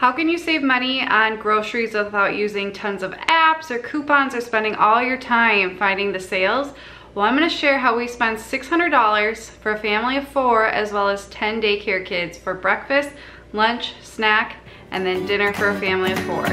How can you save money on groceries without using tons of apps or coupons or spending all your time finding the sales? Well, I'm going to share how we spend $600 for a family of 4 as well as 10 daycare kids for breakfast, lunch, snack, and then dinner for a family of 4.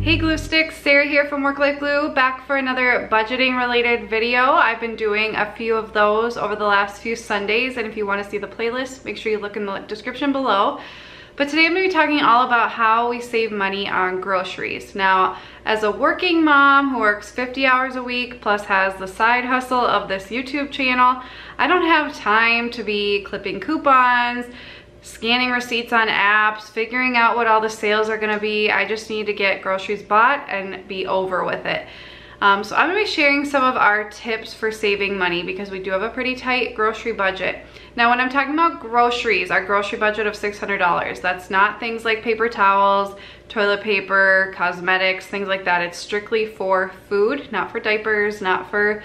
Hey Glue Sticks, Sarah here from Work Life Glue, back for another budgeting related video. I've been doing a few of those over the last few Sundays, and if you want to see the playlist, make sure you look in the description below. But today I'm going to be talking all about how we save money on groceries. Now, as a working mom who works 50 hours a week plus has the side hustle of this YouTube channel, I don't have time to be clipping coupons, scanning receipts on apps, figuring out what all the sales are gonna be. I just need to get groceries bought and be over with it. So I'm gonna be sharing some of our tips for saving money because we do have a pretty tight grocery budget. Now, when I'm talking about groceries, our grocery budget of $600, that's not things like paper towels, toilet paper, cosmetics, things like that. It's strictly for food, not for diapers, not for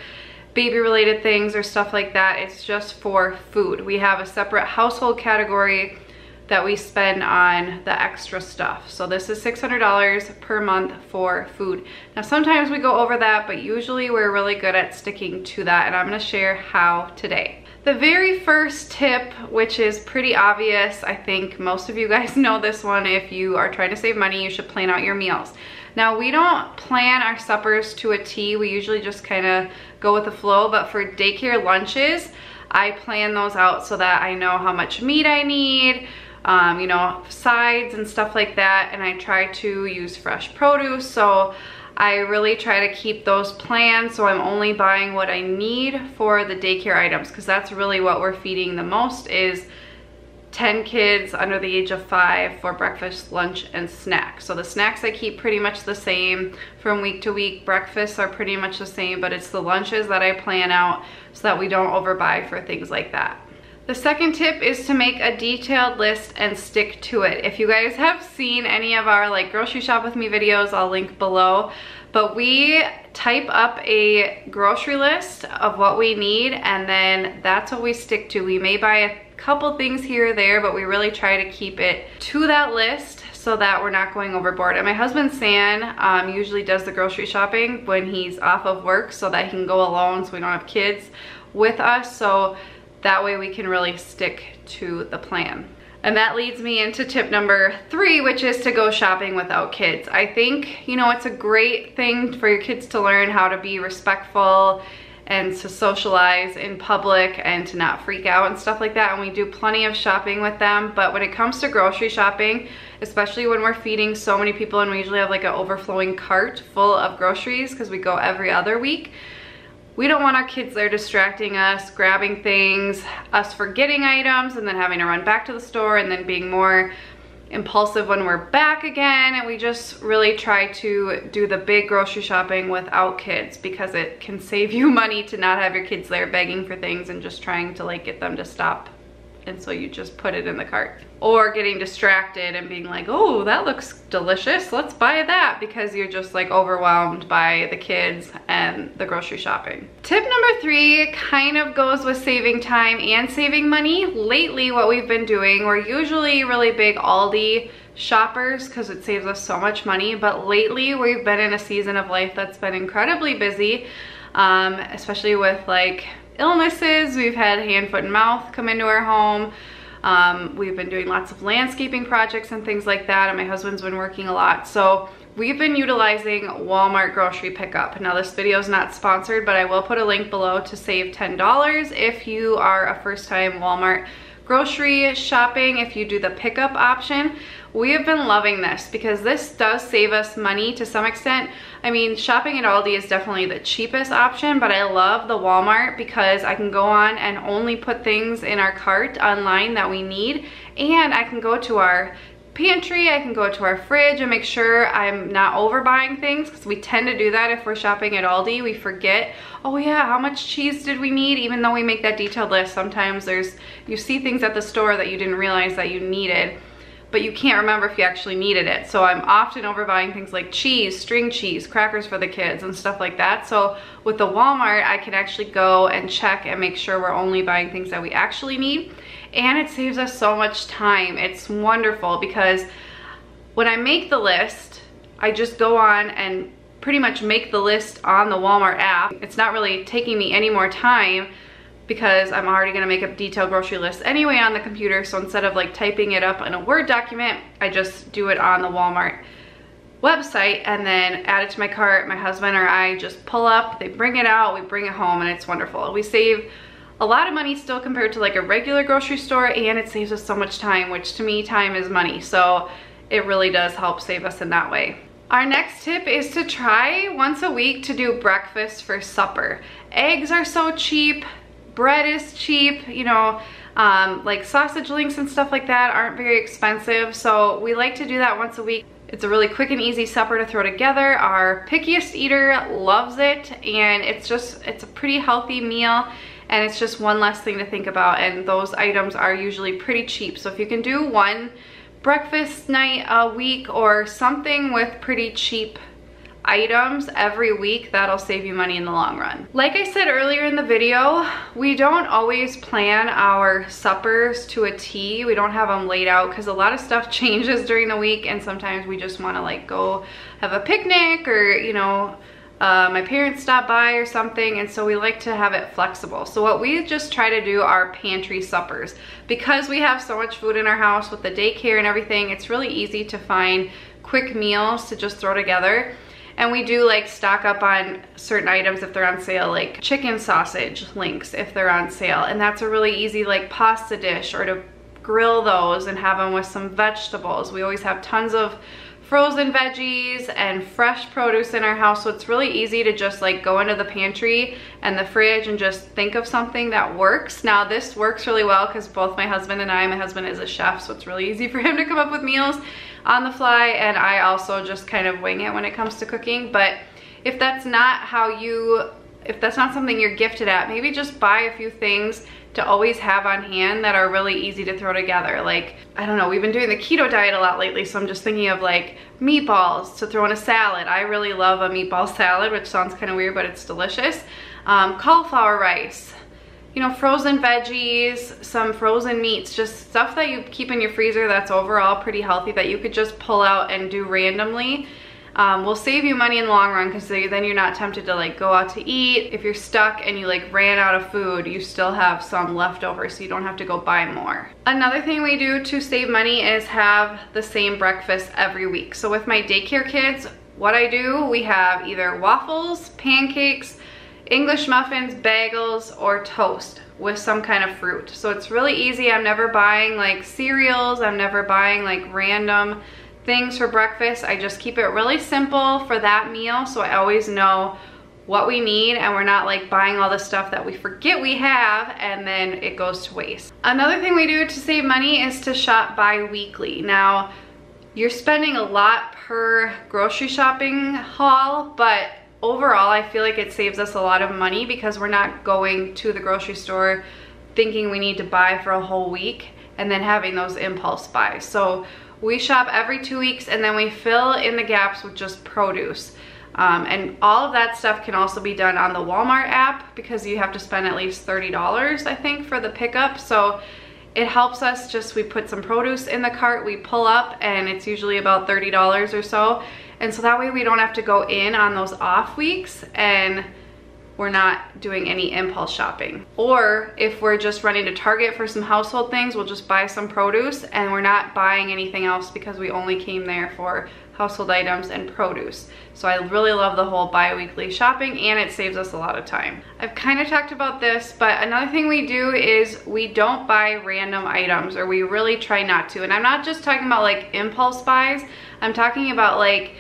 baby related things or stuff like that. It's just for food. We have a separate household category that we spend on the extra stuff. So this is $600 per month for food. Now sometimes we go over that, but usually we're really good at sticking to that, and I'm gonna share how today. The very first tip, which is pretty obvious, I think most of you guys know this one. If you are trying to save money, you should plan out your meals. Now, we don't plan our suppers to a T. We usually just kind of go with the flow, but for daycare lunches, I plan those out so that I know how much meat I need, you know, sides and stuff like that, and I try to use fresh produce. So I really try to keep those planned so I'm only buying what I need for the daycare items, because that's really what we're feeding the most is 10 kids under the age of 5 for breakfast, lunch, and snacks. So the snacks I keep pretty much the same from week to week. Breakfasts are pretty much the same, but it's the lunches that I plan out so that we don't overbuy for things like that. The second tip is to make a detailed list and stick to it. If you guys have seen any of our like grocery shop with me videos, I'll link below. But we type up a grocery list of what we need, and then that's what we stick to. We may buy a couple things here or there, but we really try to keep it to that list so that we're not going overboard. And my husband San usually does the grocery shopping when he's off of work so that he can go alone so we don't have kids with us. So that way we can really stick to the plan. And that leads me into tip number 3, which is to go shopping without kids. I think, you know, it's a great thing for your kids to learn how to be respectful and to socialize in public and to not freak out and stuff like that. And we do plenty of shopping with them. But when it comes to grocery shopping, especially when we're feeding so many people and we usually have like an overflowing cart full of groceries because we go every other week, we don't want our kids there distracting us, grabbing things, us forgetting items, and then having to run back to the store and then being more impulsive when we're back again. And we just really try to do the big grocery shopping without kids because it can save you money to not have your kids there begging for things and just trying to like get them to stop. And so you just put it in the cart. Or getting distracted and being like, oh, that looks delicious, let's buy that, because you're just like overwhelmed by the kids and the grocery shopping. Tip number 3 kind of goes with saving time and saving money. Lately, what we've been doing, we're usually really big Aldi shoppers because it saves us so much money, but lately we've been in a season of life that's been incredibly busy, especially with like illnesses. We've had hand, foot, and mouth come into our home. We've been doing lots of landscaping projects and things like that, and my husband's been working a lot. So we've been utilizing Walmart grocery pickup. Now this video is not sponsored, but I will put a link below to save $10 if you are a first-time Walmart grocery shopping. If you do the pickup option, we have been loving this because this does save us money to some extent. I mean, shopping at Aldi is definitely the cheapest option, but I love the Walmart because I can go on and only put things in our cart online that we need, and I can go to our pantry, I can go to our fridge and make sure I'm not overbuying things, because we tend to do that if we're shopping at Aldi. We forget, oh yeah, how much cheese did we need? Even though we make that detailed list, sometimes you see things at the store that you didn't realize that you needed. but you can't remember if you actually needed it. So I'm often overbuying things like cheese, string cheese, crackers for the kids and stuff like that. So with the Walmart, I can actually go and check and make sure we're only buying things that we actually need. And it saves us so much time. It's wonderful because when I make the list, I just go on and pretty much make the list on the Walmart app. It's not really taking me any more time because I'm already gonna make a detailed grocery list anyway on the computer. So instead of like typing it up in a Word document, I just do it on the Walmart website and then add it to my cart. My husband or I just pull up, they bring it out, we bring it home, and it's wonderful. We save a lot of money still compared to like a regular grocery store, and it saves us so much time, which to me, time is money. So it really does help save us in that way. Our next tip is to try once a week to do breakfast for supper. Eggs are so cheap. Bread is cheap, you know, like sausage links and stuff like that aren't very expensive. So we like to do that once a week. It's a really quick and easy supper to throw together. Our pickiest eater loves it, and it's a pretty healthy meal, and it's just one less thing to think about, and those items are usually pretty cheap. So if you can do one breakfast night a week or something with pretty cheap items every week, that'll save you money in the long run. Like I said earlier in the video, we don't always plan our suppers to a T. We don't have them laid out because a lot of stuff changes during the week, and sometimes we just want to like go have a picnic, or you know, my parents stop by or something, and so we like to have it flexible. So what we just try to do are pantry suppers. Because we have so much food in our house with the daycare and everything, it's really easy to find quick meals to just throw together. And we do like stock up on certain items if they're on sale, like chicken sausage links if they're on sale. And that's a really easy like pasta dish, or to grill those and have them with some vegetables. We always have tons of frozen veggies and fresh produce in our house, so it's really easy to just like go into the pantry and the fridge and just think of something that works. Now this works really well because both my husband and my husband is a chef, so it's really easy for him to come up with meals on the fly, and I also just kind of wing it when it comes to cooking. But if that's not if that's not something you're gifted at, maybe just buy a few things to always have on hand that are really easy to throw together. Like, I don't know, we've been doing the keto diet a lot lately, so I'm just thinking of like meatballs to throw in a salad. I really love a meatball salad, which sounds kind of weird, but it's delicious. Cauliflower rice, you know, frozen veggies, some frozen meats, just stuff that you keep in your freezer that's overall pretty healthy that you could just pull out and do randomly. Will save you money in the long run, because then you're not tempted to like go out to eat. If you're stuck and you like ran out of food, you still have some left over, so you don't have to go buy more. Another thing we do to save money is have the same breakfast every week. So with my daycare kids, what I do, we have either waffles, pancakes, English muffins, bagels, or toast with some kind of fruit. So it's really easy. I'm never buying like cereals. I'm never buying like random things for breakfast. I just keep it really simple for that meal, so I always know what we need, and we're not like buying all the stuff that we forget we have and then it goes to waste. Another thing we do to save money is to shop bi-weekly. Now, you're spending a lot per grocery shopping haul, but overall I feel like it saves us a lot of money because we're not going to the grocery store thinking we need to buy for a whole week and then having those impulse buys. So we shop every 2 weeks, and then we fill in the gaps with just produce. And all of that stuff can also be done on the Walmart app, because you have to spend at least $30, I think, for the pickup. So it helps us just, we put some produce in the cart, we pull up, and it's usually about $30 or so. And so that way we don't have to go in on those off weeks, and we're not doing any impulse shopping. Or if we're just running to Target for some household things, we'll just buy some produce, and we're not buying anything else because we only came there for household items and produce. So I really love the whole bi-weekly shopping, and it saves us a lot of time. I've kind of talked about this, but another thing we do is we don't buy random items, or we really try not to. And I'm not just talking about like impulse buys. I'm talking about like,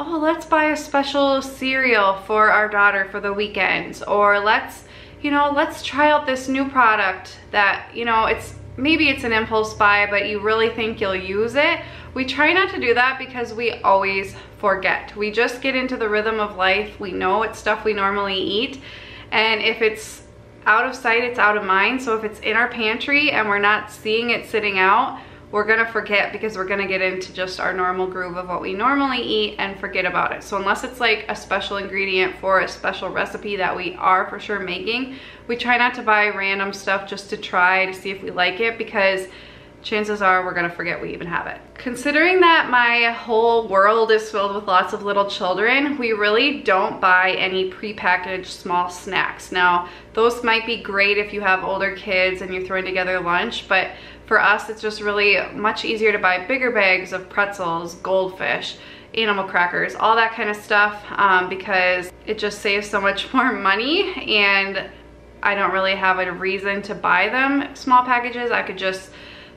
oh, let's buy a special cereal for our daughter for the weekends, or let's try out this new product that, you know, maybe it's an impulse buy, but you really think you'll use it. We try not to do that because we always forget. We just get into the rhythm of life. We know it's stuff we normally eat, and if it's out of sight, it's out of mind. So if it's in our pantry and we're not seeing it sitting out, we're gonna forget because we're gonna get into just our normal groove of what we normally eat and forget about it. So unless it's like a special ingredient for a special recipe that we are for sure making, we try not to buy random stuff just to try to see if we like it, because chances are we're gonna forget we even have it. Considering that my whole world is filled with lots of little children, we really don't buy any prepackaged small snacks. Now, those might be great if you have older kids and you're throwing together lunch, but for us, it's just really much easier to buy bigger bags of pretzels, goldfish, animal crackers, all that kind of stuff, because it just saves so much more money, and I don't really have a reason to buy them small packages. I could just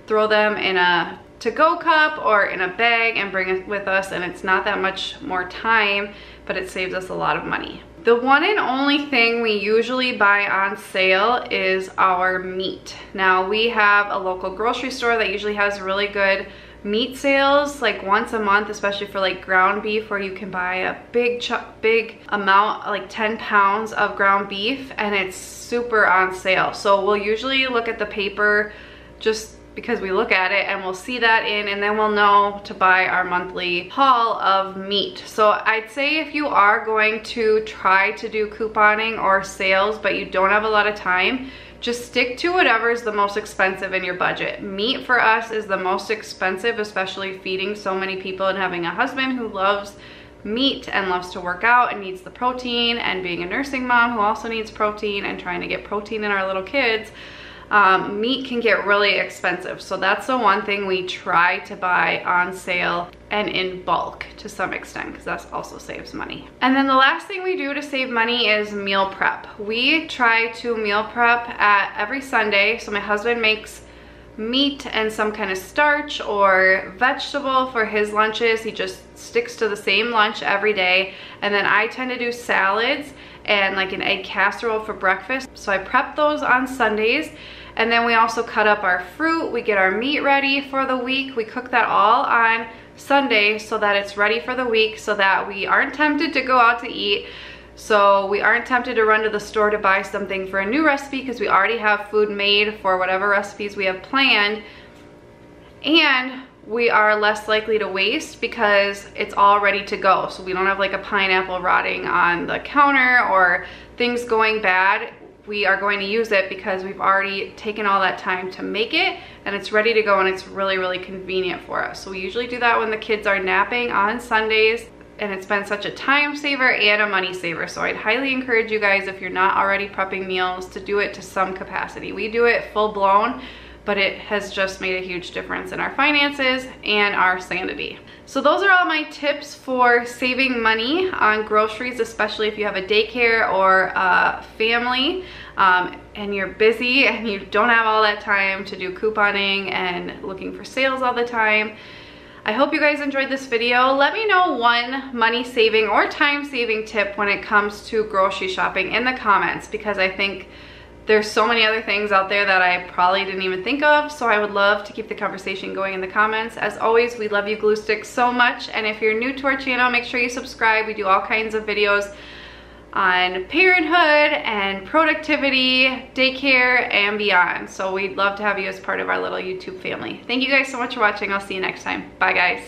throw them in a to-go cup or in a bag and bring it with us, and it's not that much more time, but it saves us a lot of money. The one and only thing we usually buy on sale is our meat. Now, we have a local grocery store that usually has really good meat sales, like once a month, especially for like ground beef, where you can buy a big amount, like 10 pounds of ground beef, and it's super on sale. So we'll usually look at the paper just because we look at it, and we'll see that in, and then we'll know to buy our monthly haul of meat. So I'd say if you are going to try to do couponing or sales but you don't have a lot of time, just stick to whatever is the most expensive in your budget. Meat for us is the most expensive, especially feeding so many people and having a husband who loves meat and loves to work out and needs the protein, and being a nursing mom who also needs protein and trying to get protein in our little kids. Meat can get really expensive. So that's the one thing we try to buy on sale and in bulk to some extent, because that also saves money. And then the last thing we do to save money is meal prep. We try to meal prep at every Sunday. So my husband makes meat and some kind of starch or vegetable for his lunches. He just sticks to the same lunch every day. And then I tend to do salads and like an egg casserole for breakfast. So I prep those on Sundays. And then we also cut up our fruit. We get our meat ready for the week. We cook that all on Sunday so that it's ready for the week, so that we aren't tempted to go out to eat. So we aren't tempted to run to the store to buy something for a new recipe, because we already have food made for whatever recipes we have planned. And we are less likely to waste because it's all ready to go. So we don't have like a pineapple rotting on the counter or things going bad. We are going to use it because we've already taken all that time to make it, and it's ready to go, and it's really, really convenient for us. So we usually do that when the kids are napping on Sundays, and it's been such a time saver and a money saver. So I'd highly encourage you guys, if you're not already prepping meals, to do it to some capacity. We do it full blown, but it has just made a huge difference in our finances and our sanity. So those are all my tips for saving money on groceries, especially if you have a daycare or a family and you're busy and you don't have all that time to do couponing and looking for sales all the time. I hope you guys enjoyed this video. Let me know one money saving or time saving tip when it comes to grocery shopping in the comments, because I think there's so many other things out there that I probably didn't even think of, so I would love to keep the conversation going in the comments. As always, we love you glue sticks so much, and if you're new to our channel, make sure you subscribe. We do all kinds of videos on parenthood and productivity, daycare, and beyond. So we'd love to have you as part of our little YouTube family. Thank you guys so much for watching. I'll see you next time. Bye, guys.